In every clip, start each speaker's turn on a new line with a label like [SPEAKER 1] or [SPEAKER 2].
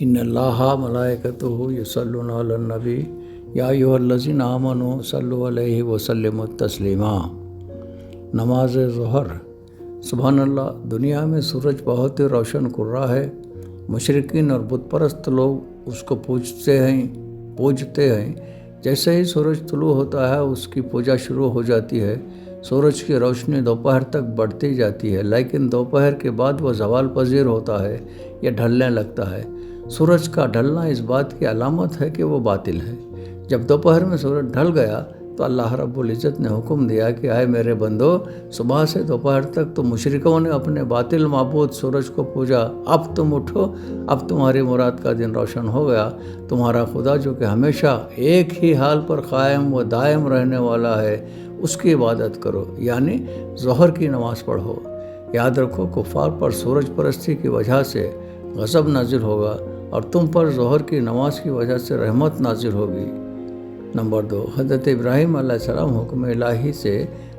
[SPEAKER 1] ان اللہ ملائکتہ یصلون علی النبی یا ایھا الذین آمنوا صلوا علیہ وسلموا تسلیما۔ نماز ظہر۔ سبحان اللہ، دنیا میں سورج بہت ہی روشن کرا ہے۔ مشرکین اور بت پرست لوگ اس کو پوجتے ہیں۔ جیسے ہی سورج طلوع ہوتا ہے اس کی پوجا شروع ہو جاتی ہے۔ سورج کی روشنی دوپہر تک بڑھتی جاتی ہے، لیکن دوپہر کے بعد وہ زوال پذیر ہوتا ہے یا ڈھلنے لگتا ہے۔ سورج کا ڈھلنا اس بات کی علامت ہے کہ وہ باطل ہے۔ جب دوپہر میں سورج ڈھل گیا تو اللہ رب العزت نے حکم دیا کہ اے میرے بندو، صبح سے دوپہر تک تو مشرکوں نے اپنے باطل معبود سورج کو پوجا، اب تم اٹھو، اب تمہاری مراد کا دن روشن ہو گیا۔ تمہارا خدا جو کہ ہمیشہ ایک ہی حال پر قائم و دائم رہنے والا ہے، اس کی عبادت کرو، یعنی ظہر کی نماز پڑھو۔ یاد رکھو، کفار پر سورج پرستی کی وجہ سے غضب نازل ہوگا اور تم پر ظہر کی نماز کی وجہ سے رحمت نازل ہوگی۔ نمبر 2، حضرت ابراہیم علیہ السلام حکم الہی سے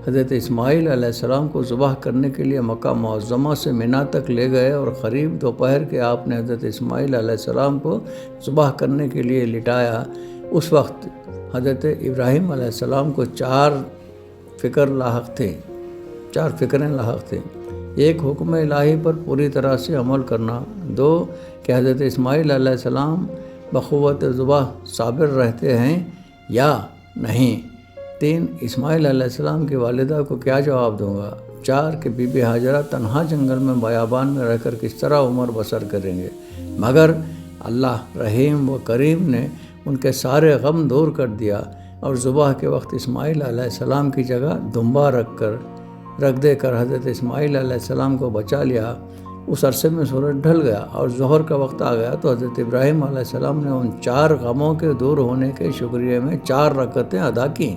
[SPEAKER 1] حضرت اسماعیل علیہ السلام کو ذبح کرنے کے لیے مکہ معظمہ سے مینا تک لے گئے اور قریب دوپہر کے آپ نے حضرت اسماعیل علیہ السلام کو ذبح کرنے کے لیے لٹایا۔ اس وقت حضرت ابراہیم علیہ السلام کو چار فکریں لاحق تھیں۔ ایک، حکم الہی پر پوری طرح سے عمل کرنا۔ 2، کہ حضرت اسماعیل علیہ السلام بقوت ذبح صابر رہتے ہیں یا نہیں۔ 3، اسماعیل علیہ السلام کی والدہ کو کیا جواب دوں گا۔ 4، کہ بی بی ہاجرہ تنہا جنگل میں بیابان میں رہ کر کس طرح عمر بسر کریں گے، مگر اللہ رحیم و کریم نے ان کے سارے غم دور کر دیا اور ذبح کے وقت اسماعیل علیہ السلام کی جگہ دمبا رکھ دے کر حضرت اسماعیل علیہ السلام کو بچا لیا۔ اس عرصے میں سورج ڈھل گیا اور ظہر کا وقت آ گیا تو حضرت ابراہیم علیہ السلام نے ان 4 غموں کے دور ہونے کے شکریہ میں 4 رکعتیں ادا کیں۔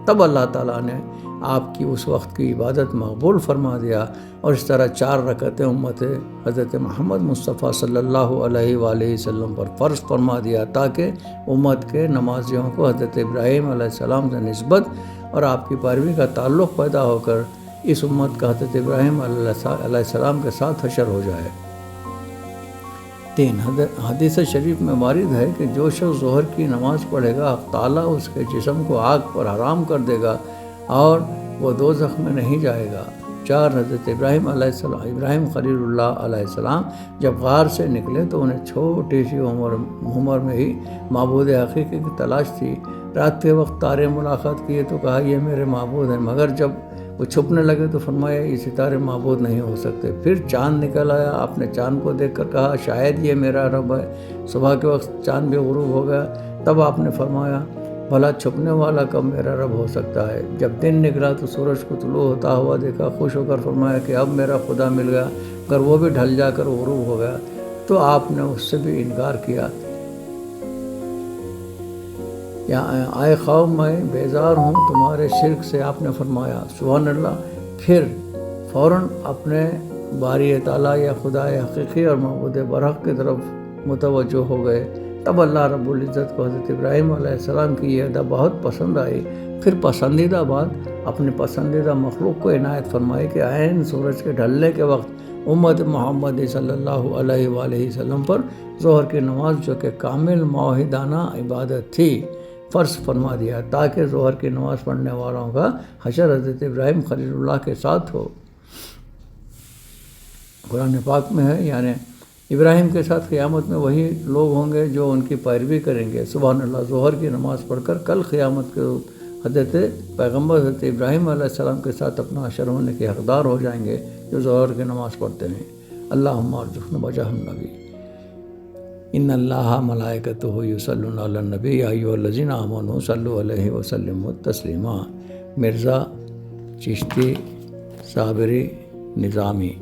[SPEAKER 1] تب اللہ تعالیٰ نے آپ کی اس وقت کی عبادت مقبول فرما دیا اور اس طرح 4 رکعتیں امت حضرت محمد مصطفیٰ صلی اللہ علیہ وآلہ وسلم پر فرض فرما دیا، تاکہ امت کے نمازیوں کو حضرت ابراہیم علیہ السلام سے نسبت اور آپ کی پیروی کا تعلق پیدا ہو کر اس امت کا حضرت ابراہیم علیہ السلام کے ساتھ حشر ہو جائے۔ 3، حدیث شریف میں وارد ہے کہ جو شخص ظہر کی نماز پڑھے گا، حق تعالیٰ اس کے جسم کو آگ پر حرام کر دے گا اور وہ دوزخ میں نہیں جائے گا۔ 4، حضرت ابراہیم خلیل اللہ علیہ السلام جب غار سے نکلے تو انہیں چھوٹی سی عمر میں ہی معبود حقیقی کی تلاش تھی۔ رات کے وقت تارے ملاقات کیے تو کہا یہ میرے معبود ہیں، مگر جب وہ چھپنے لگے تو فرمایا یہ ستارے معبود نہیں ہو سکتے۔ پھر چاند نکل آیا، آپ نے چاند کو دیکھ کر کہا شاید یہ میرا رب ہے۔ صبح کے وقت چاند بھی غروب ہو گیا، تب آپ نے فرمایا بھلا چھپنے والا کب میرا رب ہو سکتا ہے۔ جب دن نکلا تو سورج کو طلوع ہوتا ہوا دیکھا، خوش ہو کر فرمایا کہ اب میرا خدا مل گیا، اگر وہ بھی ڈھل جا کر غروب ہو گیا تو آپ نے اس سے بھی انکار کیا۔ آئے قوم میں بیزار ہوں تمہارے شرک سے، آپ نے فرمایا سبحان اللہ۔ پھر فوراً اپنے باری تعالیٰ یا خدا حقیقی اور معبود برحق کی طرف متوجہ ہو گئے۔ تب اللہ رب العزت کو حضرت ابراہیم علیہ السلام کی یہ ادا بہت پسند آئی۔ پھر پسندیدہ بات اپنے پسندیدہ مخلوق کو عنایت فرمائی کہ عین سورج کے ڈھلنے کے وقت امت محمد صلی اللہ علیہ وآلہ وسلم پر ظہر کی نماز جو کہ کامل موحدانہ عبادت تھی فرض فرما دیا، تاکہ ظہر کی نماز پڑھنے والوں کا حشر حضرت ابراہیم خلیل اللہ کے ساتھ ہو۔ قرآن پاک میں ہے، یعنی ابراہیم کے ساتھ قیامت میں وہی لوگ ہوں گے جو ان کی پیروی کریں گے۔ سبحان اللہ، ظہر کی نماز پڑھ کر کل قیامت کے حضرت پیغمبر حضرت ابراہیم علیہ السلام کے ساتھ اپنا حشر ہونے کے حقدار ہو جائیں گے جو ظہر کی نماز پڑھتے ہیں۔ اللہم ارزقنا وجہ النبی۔ ان اللہ ملائکتہ یصلون علی النبی یا ایھا الذین آمنوا صلوا علیہ وسلموا تسلیما۔ مرزا چشتی صابری نظامی۔